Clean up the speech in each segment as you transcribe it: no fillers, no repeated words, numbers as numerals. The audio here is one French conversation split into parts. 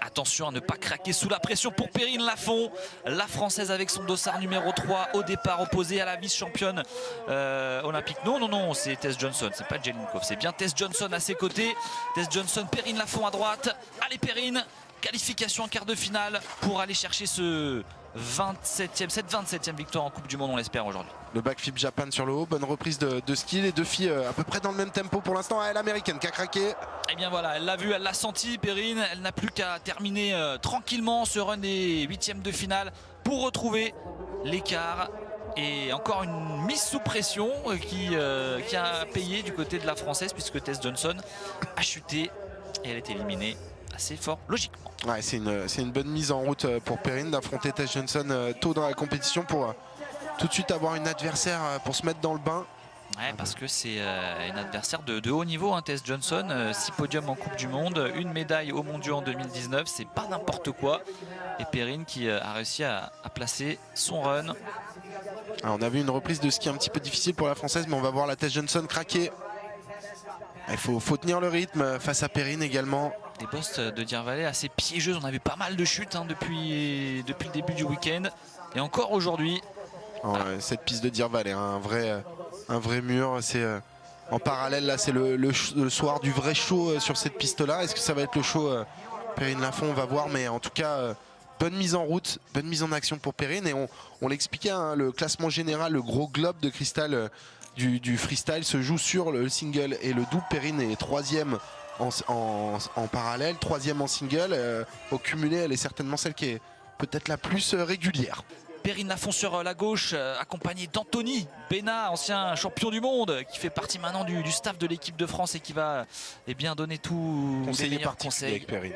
Attention à ne pas craquer sous la pression pour Perrine Lafont, la Française avec son dossard numéro 3 au départ, opposée à la vice-championne olympique. Non, c'est Tess Johnson, c'est pas Jelinkov, c'est bien Tess Johnson à ses côtés. Tess Johnson, Perrine Lafont à droite. Allez Perrine, qualification en quart de finale pour aller chercher cette 27e victoire en Coupe du Monde, on l'espère aujourd'hui. Le backflip Japan sur le haut, bonne reprise de ski. Les deux filles à peu près dans le même tempo pour l'instant. Ah, l'américaine qui a craqué. Et bien voilà, elle l'a vu, elle l'a senti, Perrine. Elle n'a plus qu'à terminer tranquillement ce run des 8e de finale pour retrouver l'écart. Et encore une mise sous pression qui a payé du côté de la Française, puisque Tess Johnson a chuté et elle est éliminée assez fort logiquement. Ouais, c'est une bonne mise en route pour Perrine d'affronter Tess Johnson tôt dans la compétition pour tout de suite avoir une adversaire pour se mettre dans le bain. Ouais, parce que c'est une adversaire de haut niveau, hein, Tess Johnson, 6 podiums en Coupe du Monde, une médaille aux Mondiaux en 2019, c'est pas n'importe quoi. Et Perrine qui a réussi à placer son run. Alors, on a vu une reprise de ski un petit peu difficile pour la Française, mais on va voir la Tess Johnson craquer. Il faut tenir le rythme face à Perrine également. Des bosses de Diervalet assez piégeuses, on a vu pas mal de chutes hein, depuis le début du week-end. Et encore aujourd'hui. Cette piste de Diervalet, un vrai mur. C'est en parallèle, là c'est le soir du vrai show sur cette piste-là. Est-ce que ça va être le show Perrine Lafont, on va voir, mais en tout cas, bonne mise en route, bonne mise en action pour Perrine. Et on l'expliquait, hein, le classement général, le gros globe de cristal du freestyle se joue sur le single et le double. Perrine est 3e en parallèle, 3e en single. Au cumulé, elle est certainement celle qui est peut-être la plus régulière. Perrine Lafont sur la gauche, accompagnée d'Anthony Bena, ancien champion du monde, qui fait partie maintenant du staff de l'équipe de France et qui va bien donner tous les meilleurs conseils. Avec Perrine.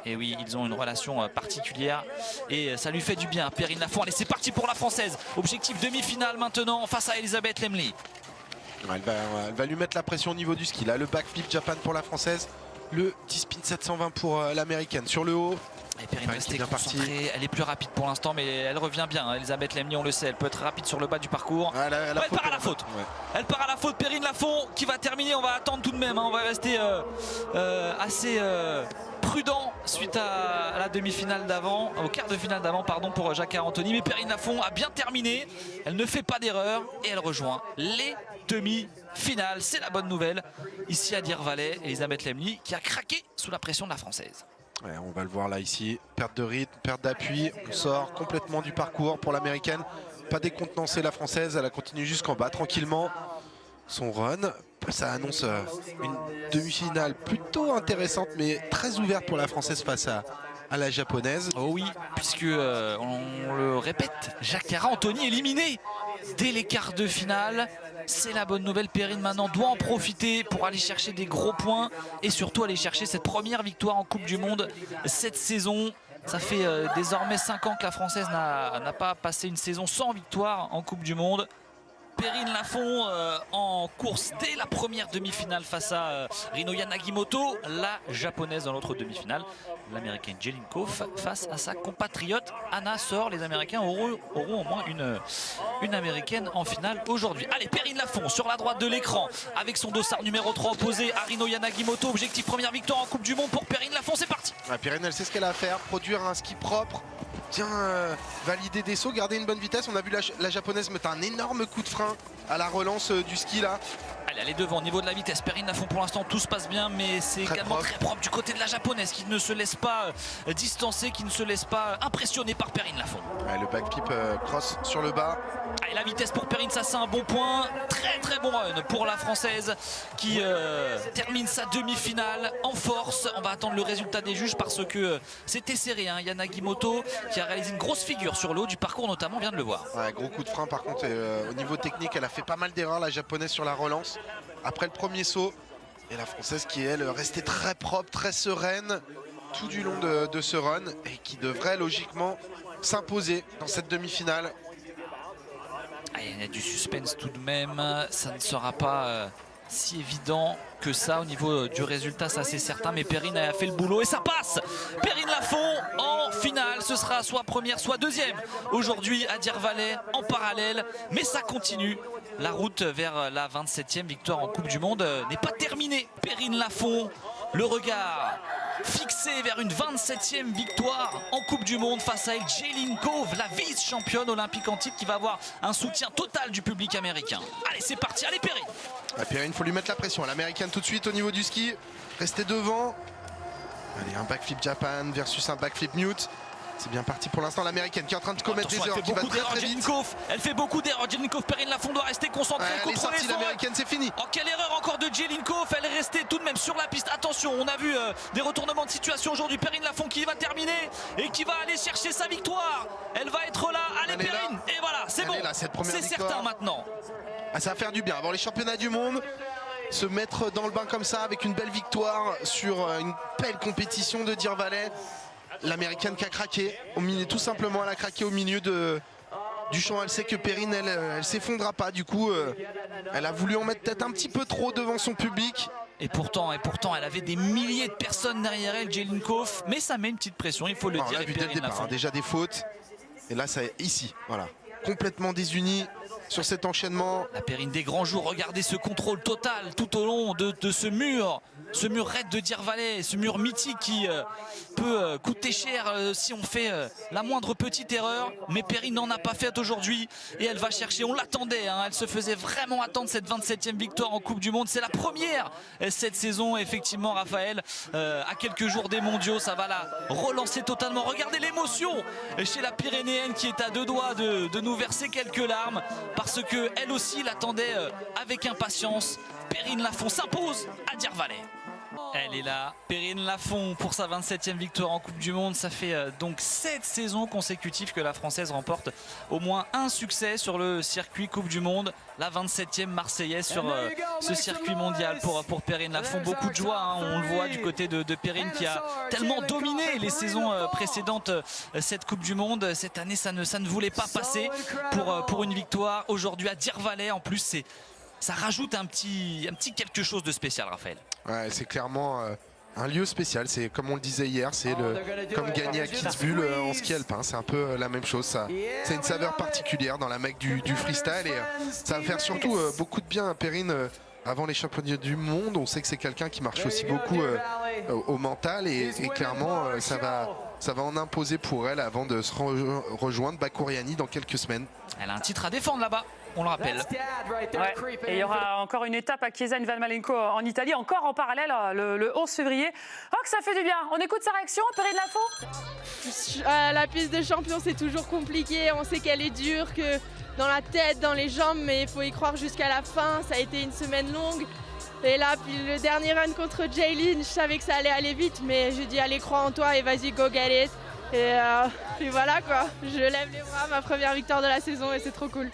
Eh oui, ils ont une relation particulière et ça lui fait du bien. Perrine Lafont, allez, c'est parti pour la Française. Objectif demi-finale maintenant face à Elisabeth Lemley. Elle va lui mettre la pression au niveau du ski. Là, le backflip Japan pour la Française, le T-spin 720 pour l'américaine. Sur le haut. Et Perrine restée concentrée, elle est plus rapide pour l'instant, mais elle revient bien. Hein. Elisabeth Lemley, on le sait, elle peut être rapide sur le bas du parcours. Elle part à la faute. Ouais. Elle part à la faute. Perrine Lafont qui va terminer. On va attendre tout de même. Hein. On va rester assez prudent suite à la demi-finale d'avant, au quart de finale d'avant, pardon, pour Jacquard Anthony. Mais Perrine Lafont a bien terminé. Elle ne fait pas d'erreur et elle rejoint les demi-finales. C'est la bonne nouvelle. Ici à Diervalet, Elisabeth Lemley qui a craqué sous la pression de la Française. Ouais, on va le voir là ici, perte de rythme, perte d'appui, on sort complètement du parcours pour l'américaine. Pas décontenancée la Française, elle a continué jusqu'en bas tranquillement son run. Ça annonce une demi-finale plutôt intéressante mais très ouverte pour la Française face à la Japonaise. Oh oui, puisque on le répète, Jacquard Anthony éliminé dès les quarts de finale. C'est la bonne nouvelle. Perrine maintenant doit en profiter pour aller chercher des gros points et surtout aller chercher cette première victoire en Coupe du Monde cette saison. Ça fait désormais 5 ans que la Française n'a pas passé une saison sans victoire en Coupe du Monde. Perrine Lafont en course dès la première demi-finale face à Rinoya Nagimoto, la japonaise dans l'autre demi-finale, l'américaine Jelinkov face à sa compatriote Anna Sor. Les Américains auront au moins une américaine en finale aujourd'hui. Allez, Perrine Lafont sur la droite de l'écran avec son dossard numéro 3 opposé à Rinoya Nagimoto. Objectif première victoire en Coupe du Monde pour Perrine Lafont, c'est parti. Perrine, elle sait ce qu'elle a à faire, produire un ski propre. Valider des sauts, garder une bonne vitesse. On a vu la japonaise mettre un énorme coup de frein à la relance du ski là. Allez, elle est devant au niveau de la vitesse. Perrine Lafont pour l'instant tout se passe bien, mais c'est également très propre du côté de la japonaise qui ne se laisse pas distancer, qui ne se laisse pas impressionner par Perrine Lafont. Ouais, le backflip cross sur le bas. Allez, la vitesse pour Perrine, ça c'est un bon point. Très bon run pour la Française qui termine sa demi-finale en force. On va attendre le résultat des juges parce que c'était serré. Hein. Yana Nagimoto qui a réalisé une grosse figure sur le haut du parcours notamment, on vient de le voir. Ouais, gros coup de frein par contre. Au niveau technique, elle a fait pas mal d'erreurs la japonaise sur la relance. Après le premier saut, et la Française qui elle restait très propre, très sereine tout du long de ce run et qui devrait logiquement s'imposer dans cette demi-finale. Il y a du suspense tout de même, ça ne sera pas si évident que ça au niveau du résultat, ça c'est certain, mais Perrine a fait le boulot et ça passe. Perrine Lafont en finale, ce sera soit première soit deuxième aujourd'hui à Diervalet en parallèle, mais ça continue. La route vers la 27e victoire en Coupe du Monde n'est pas terminée. Perrine Lafont, le regard fixée vers une 27e victoire en Coupe du Monde face à elle, Jaylin Cove, la vice-championne olympique en titre qui va avoir un soutien total du public américain. Allez, c'est parti, allez Perrine. Perrine, il faut lui mettre la pression. L'américaine tout de suite au niveau du ski. Rester devant. Allez, un backflip Japan versus un backflip Mute. C'est bien parti pour l'instant. L'américaine qui est en train de commettre des erreurs, qui va très vite. Elle fait beaucoup d'erreurs. Jaylin Cove, Perrine Lafont doit rester concentrée. Elle est sortie, l'américaine, c'est fini. Oh, quelle erreur encore de Jaylin Cove. Elle est restée tout de même sur la piste. Attention, on a vu des retournements de situation aujourd'hui. Perrine Lafont qui va terminer et qui va aller chercher sa victoire. Elle va être là. Allez Perrine. Et voilà, c'est bon. C'est certain maintenant. Ah, ça va faire du bien. Avant les championnats du monde, se mettre dans le bain comme ça avec une belle victoire sur une belle compétition de Deer Valley. L'américaine qui a craqué, tout simplement elle a craqué au milieu du champ. Elle sait que Perrine, elle s'effondrera pas. Du coup, elle a voulu en mettre peut-être un petit peu trop devant son public. Et pourtant, elle avait des milliers de personnes derrière elle, Jaylin Cove. Mais ça met une petite pression, il faut le dire. On l'a vu dès le départ, déjà des fautes. Et là, ça ici, voilà, complètement désunis sur cet enchaînement. La Perrine des grands jours, regardez ce contrôle total tout au long de ce mur raide de Deer Valley, ce mur mythique qui peut coûter cher si on fait la moindre petite erreur. Mais Perrine n'en a pas fait aujourd'hui et elle va chercher, on l'attendait, hein, elle se faisait vraiment attendre cette 27e victoire en Coupe du Monde. C'est la première cette saison, effectivement, Raphaël, à quelques jours des mondiaux, ça va la relancer totalement. Regardez l'émotion chez la Pyrénéenne qui est à deux doigts de nous verser quelques larmes parce qu'elle aussi l'attendait avec impatience. Perrine Lafont s'impose à Deer Valley. Elle est là, Perrine Lafont pour sa 27e victoire en Coupe du Monde. Ça fait donc 7 saisons consécutives que la Française remporte au moins un succès sur le circuit Coupe du Monde. La 27e Marseillaise sur ce circuit mondial pour Perrine Lafont. Beaucoup de joie, hein, on le voit du côté de Perrine qui a tellement dominé les saisons précédentes cette Coupe du Monde. Cette année, ça ne voulait pas passer pour une victoire. Aujourd'hui à Deer Valley, en plus, ça rajoute un petit quelque chose de spécial, Raphaël. Ouais, c'est clairement un lieu spécial. C'est comme on le disait hier, c'est comme gagner à Kitzbühel en ski alpin. C'est un peu la même chose. C'est une saveur particulière dans la Mecque du freestyle et ça va faire surtout beaucoup de bien à Perrine avant les championnats du monde. On sait que c'est quelqu'un qui marche aussi beaucoup au mental et clairement ça va en imposer pour elle avant de se rejoindre Bakouriani dans quelques semaines. Elle a un titre à défendre là-bas, on le rappelle. Ouais. Et il y aura encore une étape à Chiesa Valmalenko en Italie, encore en parallèle le 11 février. Oh, que ça fait du bien. On écoute sa réaction, Perrine Lafont. La piste de champion, c'est toujours compliqué. On sait qu'elle est dure, que dans la tête, dans les jambes, mais il faut y croire jusqu'à la fin. Ça a été une semaine longue. Et là, puis le dernier run contre Jaylin, je savais que ça allait aller vite, mais j'ai dit allez, crois en toi et vas-y, go get it. Et puis voilà quoi, je lève les bras, ma première victoire de la saison et c'est trop cool.